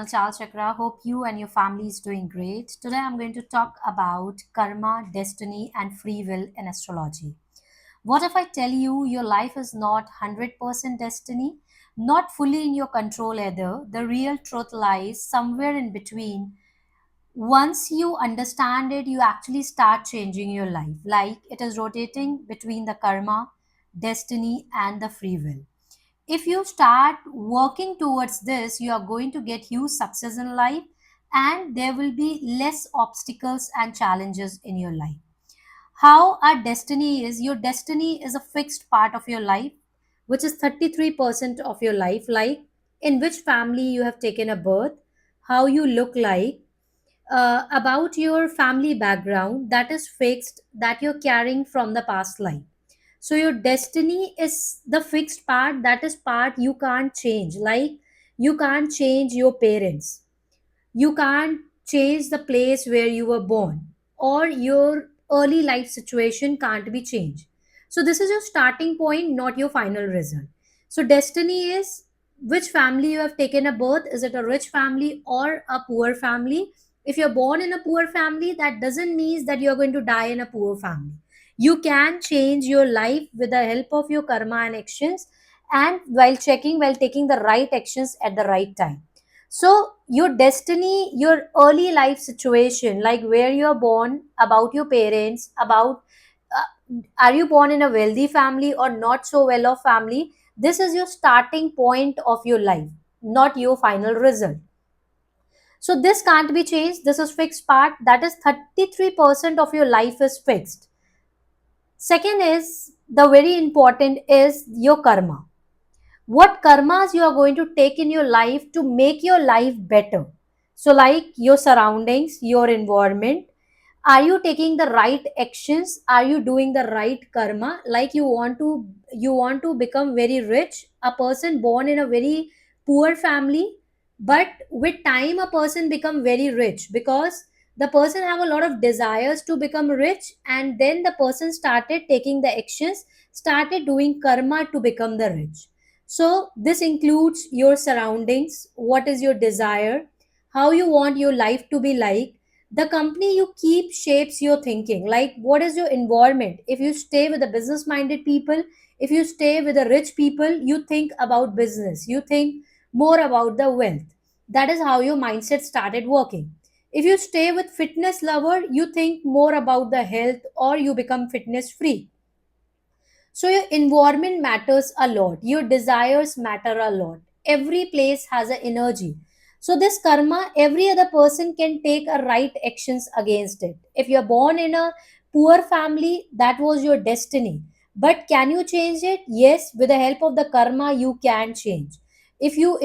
Chal Chakra. Hope you and your family is doing great. Today I'm going to talk about karma, destiny, and free will in astrology. What if I tell you your life is not 100% destiny, not fully in your control either? The real truth lies somewhere in between. Once you understand it, you actually start changing your life. Like it is rotating between the karma, destiny, and the free will. If you start working towards this, you are going to get huge success in life, and there will be less obstacles and challenges in your life. How our destiny is, your destiny is a fixed part of your life, which is 33% of your life, like in which family you have taken a birth, how you look like, about your family background, that is fixed, that you're carrying from the past life. So your destiny is the fixed part, that is part you can't change. Like you can't change your parents, you can't change the place where you were born, or your early life situation can't be changed. So this is your starting point, not your final result. So destiny is which family you have taken a birth. Is it a rich family or a poor family? If you're born in a poor family, that doesn't mean that you're going to die in a poor family. You can change your life with the help of your karma and actions, and while taking the right actions at the right time. So, your destiny, your early life situation, like where you're born, about your parents, about are you born in a wealthy family or not so well off family, this is your starting point of your life, not your final result. So, this can't be changed. This is fixed part. That is 33% of your life is fixed. Second is the very important is your karma. What karmas you are going to take in your life to make your life better. So like your surroundings, your environment, are you taking the right actions, are you doing the right karma? Like you want to become very rich, a person born in a very poor family, but with time a person become very rich because the person have a lot of desires to become rich, and then the person started taking the actions, started doing karma to become the rich. So, this includes your surroundings, what is your desire, how you want your life to be like. The company you keep shapes your thinking. Like, what is your environment? If you stay with the business minded people, if you stay with the rich people, you think about business, you think more about the wealth. That is how your mindset started working. If you stay with fitness lover, you think more about the health, or you become fitness free. So your environment matters a lot. Your desires matter a lot. Every place has an energy. So this karma, every other person can take a right actions against it. If you're born in a poor family, that was your destiny. But can you change it? Yes, with the help of the karma, you can change. If you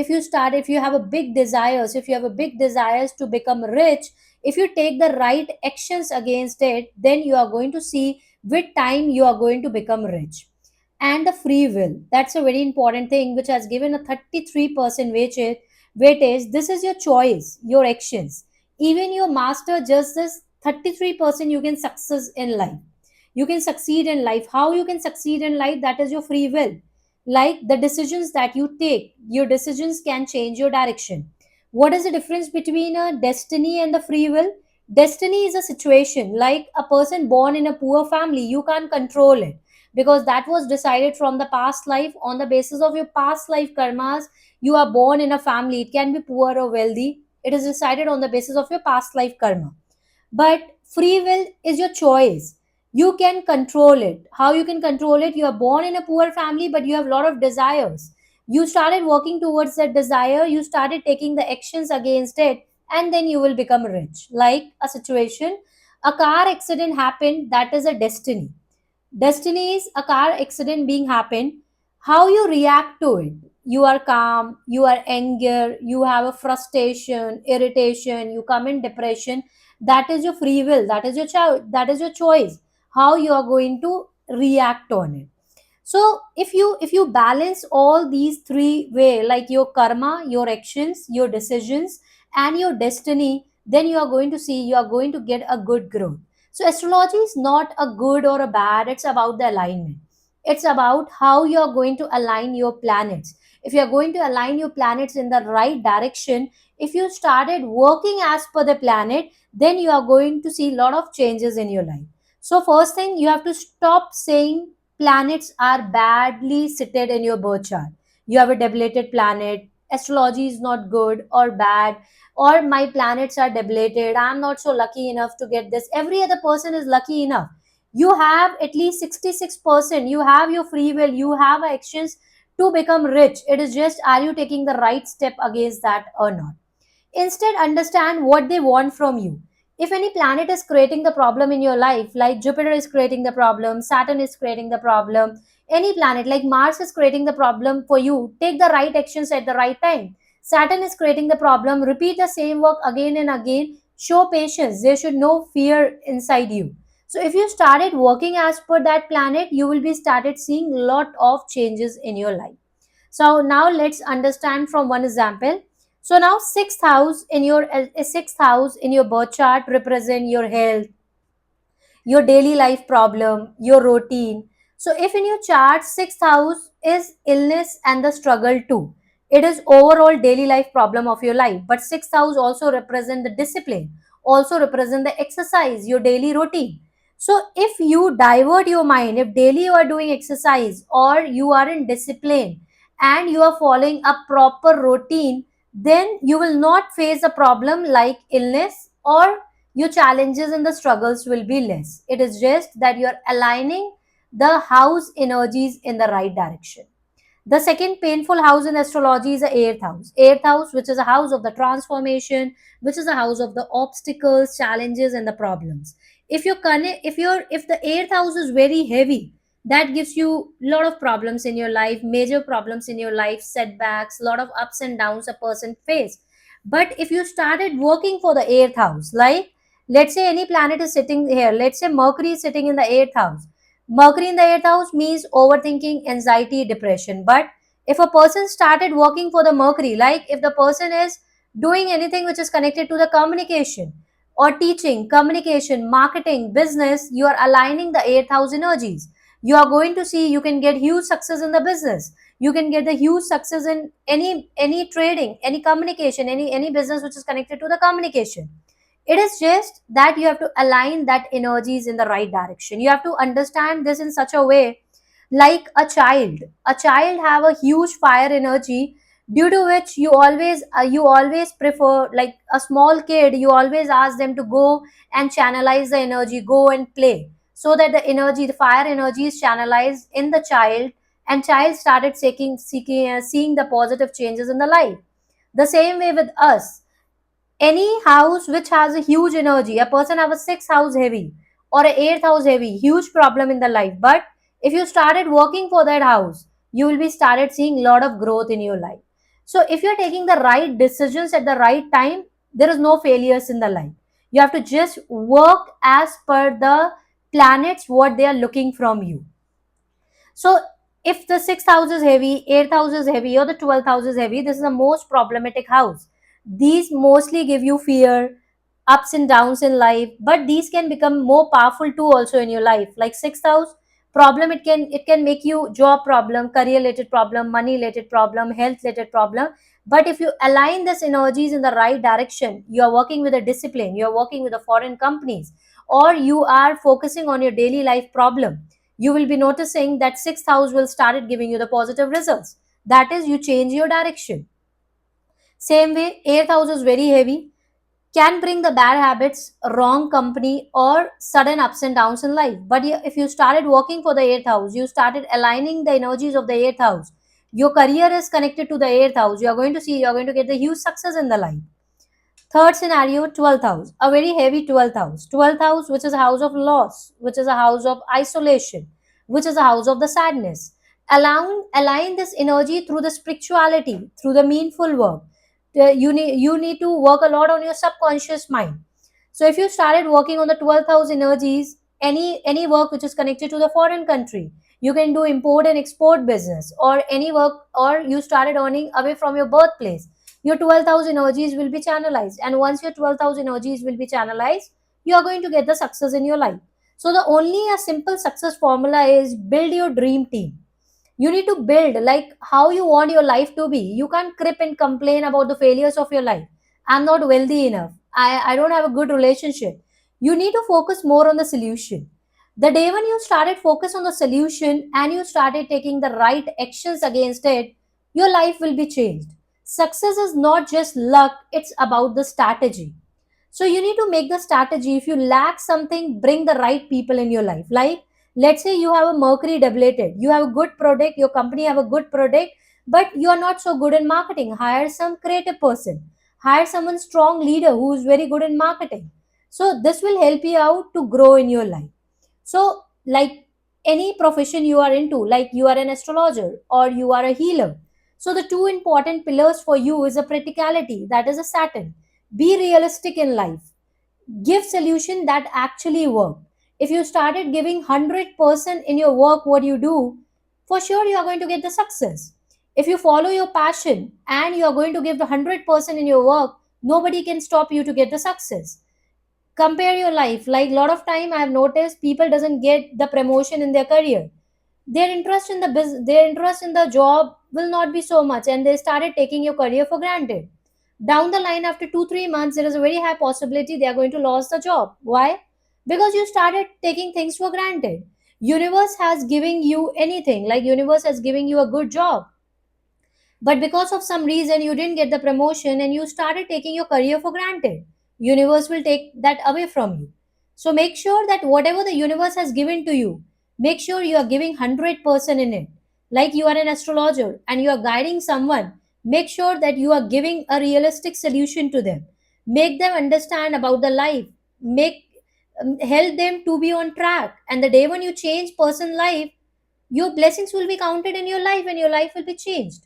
have a big desires, if you have a big desires to become rich, if you take the right actions against it, then you are going to see with time you are going to become rich. And the free will, that's a very important thing which has given a 33% weightage. This is your choice, your actions. Even your master just this 33% you can success in life, you can succeed in life. How you can succeed in life? That is your free will. Like the decisions that you take, your decisions can change your direction. What is the difference between a destiny and the free will? Destiny is a situation, like a person born in a poor family, you can't control it because that was decided from the past life. On the basis of your past life karmas, you are born in a family, it can be poor or wealthy, it is decided on the basis of your past life karma. But free will is your choice, you can control it. How you can control it? You are born in a poor family, but you have a lot of desires, you started working towards that desire, you started taking the actions against it, and then you will become rich. Like a situation, a car accident happened, that is a destiny. Destiny is a car accident being happened. How you react to it? You are calm, you are anger, you have a frustration, irritation, you come in depression. That is your free will. That is your child. That is your choice. How you are going to react on it. So if you balance all these three way, like your karma, your actions, your decisions, and your destiny, then you are going to see, you are going to get a good growth. So astrology is not a good or a bad, it's about the alignment. It's about how you are going to align your planets. if you are going to align your planets in the right direction, if you started working as per the planet, then you are going to see a lot of changes in your life. So first thing, you have to stop saying planets are badly seated in your birth chart. You have a debilitated planet, astrology is not good or bad, or my planets are debilitated, I'm not so lucky enough to get this. Every other person is lucky enough. You have at least 66%, you have your free will, you have actions to become rich. It is just, are you taking the right step against that or not? Instead, understand what they want from you. If any planet is creating the problem in your life, like Jupiter is creating the problem, Saturn is creating the problem, any planet like Mars is creating the problem for you, take the right actions at the right time. Saturn is creating the problem, repeat the same work again and again, show patience, there should no fear inside you. So if you started working as per that planet, you will be started seeing lot of changes in your life. So now let's understand from one example. So now sixth house in your birth chart represent your health, your daily life problem, your routine. So if in your chart sixth house is illness and the struggle too, it is overall daily life problem of your life. But sixth house also represent the discipline, also represent the exercise, your daily routine. So if you divert your mind, if daily you are doing exercise or you are in discipline and you are following a proper routine, then you will not face a problem like illness, or your challenges and the struggles will be less. It is just that you are aligning the house energies in the right direction. The second painful house in astrology is the eighth house. Eighth house, which is a house of the transformation, which is a house of the obstacles, challenges, and the problems. If the eighth house is very heavy, that gives you a lot of problems in your life, major problems in your life, setbacks, a lot of ups and downs a person face. But if you started working for the eighth house, like let's say any planet is sitting here, let's say Mercury is sitting in the eighth house. Mercury in the eighth house means overthinking, anxiety, depression. But if a person started working for the Mercury, like if the person is doing anything which is connected to the communication or teaching, communication, marketing, business, you are aligning the eighth house energies. You are going to see you can get huge success in the business. You can get the huge success in any trading, any communication, any business which is connected to the communication. It is just that you have to align that energies in the right direction. You have to understand this in such a way, like a child have a huge fire energy, due to which you always prefer, like a small kid, you always ask them to go and channelize the energy, go and play, so that the fire energy is channelized in the child, and child started seeing the positive changes in the life. The same way with us, any house which has a huge energy, a person have a sixth house heavy or a eighth house heavy, huge problem in the life. But if you started working for that house, you will be started seeing lot of growth in your life. So if you're taking the right decisions at the right time, there is no failures in the life. You have to just work as per the planets what they are looking from you. So if the sixth house is heavy, eighth house is heavy, or the 12th house is heavy, this is the most problematic house. These mostly give you fear, ups and downs in life, but these can become more powerful too also in your life. Like sixth house problem, it can make you job problem, career related problem, money related problem, health related problem. But if you align these energies in the right direction, you are working with a discipline, you are working with the foreign companies, or you are focusing on your daily life problem, you will be noticing that sixth house will started giving you the positive results. That is, you change your direction. Same way, eighth house is very heavy, can bring the bad habits, wrong company, or sudden ups and downs in life. But if you started working for the eighth house, you started aligning the energies of the eighth house, your career is connected to the eighth house, you are going to see, you are going to get the huge success in the life. Third scenario, 12th house, a very heavy 12th house. 12th house, which is a house of loss, which is a house of isolation, which is a house of the sadness. Align this energy through the spirituality, through the meaningful work. You need to work a lot on your subconscious mind. So if you started working on the 12th house energies, any work which is connected to the foreign country, you can do import and export business, or any work, or you started earning away from your birthplace, your 12th house energies will be channelized. And once your 12th house energies will be channelized, you are going to get the success in your life. So the only a simple success formula is build your dream team. You need to build like how you want your life to be. You can't crip and complain about the failures of your life. I'm not wealthy enough, I don't have a good relationship. You need to focus more on the solution. The day when you started focus on the solution and you started taking the right actions against it, your life will be changed. Success is not just luck, it's about the strategy. So you need to make the strategy. If you lack something, bring the right people in your life. Like, let's say you have a Mercury deblated, you have a good product, your company have a good product, but you are not so good in marketing. Hire some creative person. Hire someone strong leader who is very good in marketing. So this will help you out to grow in your life. So, like any profession you are into, like you are an astrologer or you are a healer. So, the two important pillars for you is a practicality, that is a Saturn. Be realistic in life. Give solution that actually work. If you started giving 100% in your work, what you do, for sure you are going to get the success. If you follow your passion and you are going to give the 100% in your work, nobody can stop you to get the success. Compare your life. Like a lot of time I have noticed people doesn't get the promotion in their career. Their interest in the business, their interest in the job will not be so much, and they started taking your career for granted. Down the line, after 2 3 months, there is a very high possibility they are going to lose the job. Why? Because you started taking things for granted. Universe has given you anything, like universe has given you a good job, but because of some reason you didn't get the promotion and you started taking your career for granted. Universe will take that away from you. So make sure that whatever the universe has given to you, make sure you are giving 100% in it. Like you are an astrologer and you are guiding someone, make sure that you are giving a realistic solution to them. Make them understand about the life. Make help them to be on track, and the day when you change person life, your blessings will be counted in your life and your life will be changed.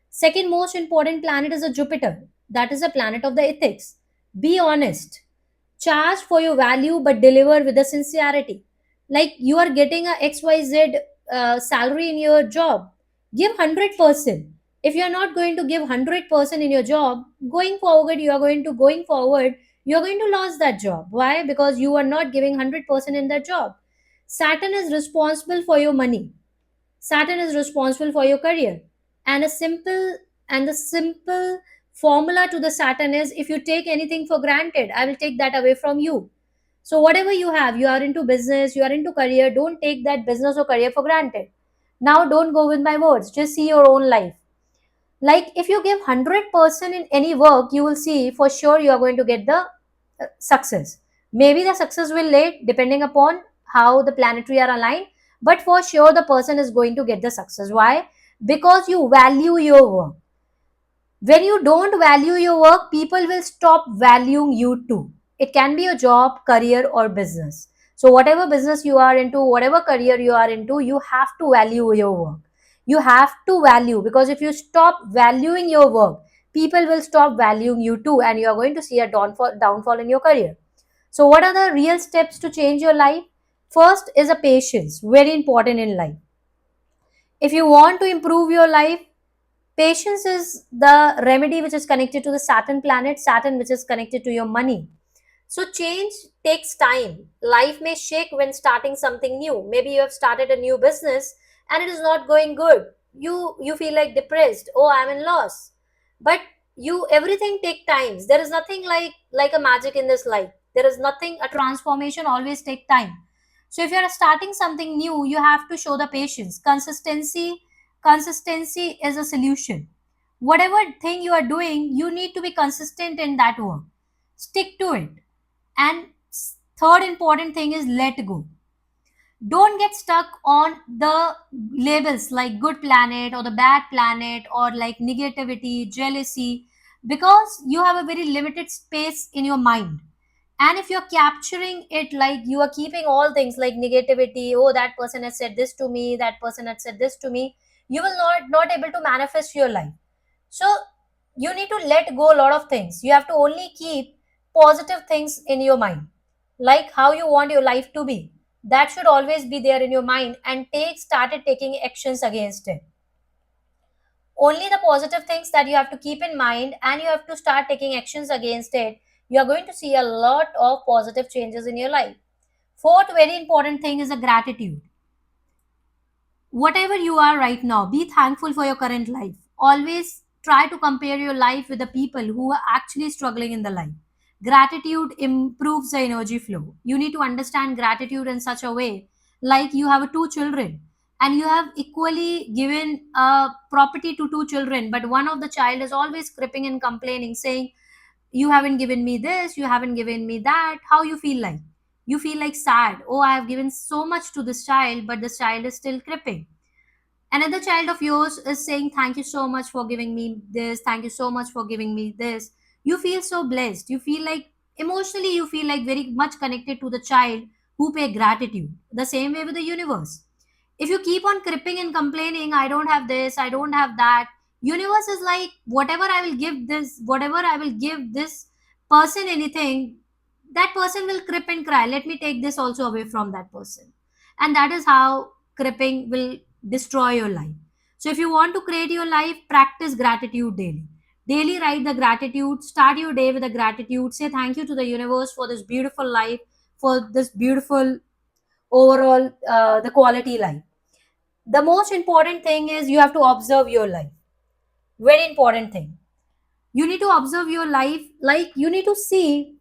Second most important planet is a Jupiter. That is a planet of the ethics. Be honest. Charge for your value but deliver with a sincerity. Like you are getting a XYZ salary in your job. Give 100%. If you are not going to give 100% in your job, you are going to lose that job. Why? Because you are not giving 100% in that job. Saturn is responsible for your money. Saturn is responsible for your career. And the simple formula to the Saturn is, if you take anything for granted, I will take that away from you. So whatever you have, you are into business, you are into career, don't take that business or career for granted. Now don't go with my words, just see your own life. Like if you give 100% in any work, you will see for sure you are going to get the success. Maybe the success will late depending upon how the planetary are aligned, but for sure the person is going to get the success. Why? Because you value your work. When you don't value your work, people will stop valuing you too. It can be a job, career, or business. So whatever business you are into, whatever career you are into, you have to value your work. You have to value, because if you stop valuing your work, people will stop valuing you too, and you are going to see a downfall in your career. So what are the real steps to change your life? First is a patience, very important in life. If you want to improve your life, patience is the remedy which is connected to the Saturn planet, Saturn which is connected to your money. So change takes time. Life may shake when starting something new. Maybe you have started a new business and it is not going good. You feel like depressed. Oh, I'm in loss. But you everything take times. There is nothing like a magic in this life. There is nothing, a transformation always take time. So if you are starting something new, you have to show the patience. Consistency is a solution. Whatever thing you are doing, you need to be consistent in that work. Stick to it. And third important thing is let go. Don't get stuck on the labels like good planet or the bad planet or like negativity, jealousy, because you have a very limited space in your mind. And if you're capturing it, like you are keeping all things like negativity, oh that person has said this to me, that person has said this to me, you will not able to manifest your life. So you need to let go a lot of things. You have to only keep positive things in your mind, like how you want your life to be. That should always be there in your mind, and started taking actions against it. Only the positive things that you have to keep in mind, and you have to start taking actions against it. You are going to see a lot of positive changes in your life. Fourth very important thing is a gratitude. whatever you are right now, be thankful for your current life. Always try to compare your life with the people who are actually struggling in the life. Gratitude improves the energy flow. You need to understand gratitude in such a way, like you have two children and you have equally given a property to two children, but one of the child is always cripping and complaining, saying, you haven't given me this, you haven't given me that. How you feel like? You feel like sad. Oh, I have given so much to this child, but this child is still cripping. Another child of yours is saying, thank you so much for giving me this, thank you so much for giving me this. You feel so blessed. You feel like emotionally, you feel like very much connected to the child who pay gratitude. The same way with the universe. If you keep on cripping and complaining, I don't have this, I don't have that, universe is like, whatever I will give this, whatever I will give this person anything, that person will crip and cry, let me take this also away from that person. And that is how cripping will destroy your life. So if you want to create your life, practice gratitude daily. Daily write the gratitude, start your day with a gratitude, say thank you to the universe for this beautiful life, for this beautiful overall the quality life. The most important thing is you have to observe your life. Very important thing. You need to observe your life, like you need to see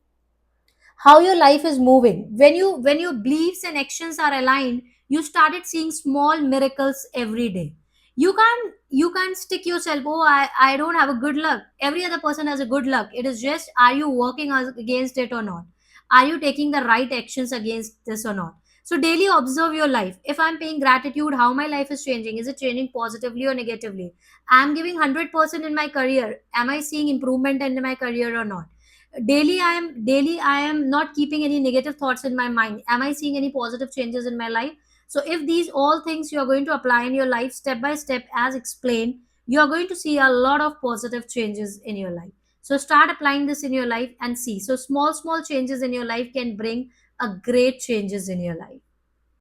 how your life is moving. When your beliefs and actions are aligned, you started seeing small miracles every day. You can't stick yourself, oh, I don't have a good luck. Every other person has a good luck. It is just, are you working against it or not? Are you taking the right actions against this or not? So daily observe your life. If I'm paying gratitude, how my life is changing, is it changing positively or negatively? I'm giving 100% in my career, am I seeing improvement in my career or not? Daily I am not keeping any negative thoughts in my mind, am I seeing any positive changes in my life? So if these all things you are going to apply in your life step by step as explained, you are going to see a lot of positive changes in your life. So start applying this in your life and see. So small changes in your life can bring a great changes in your life.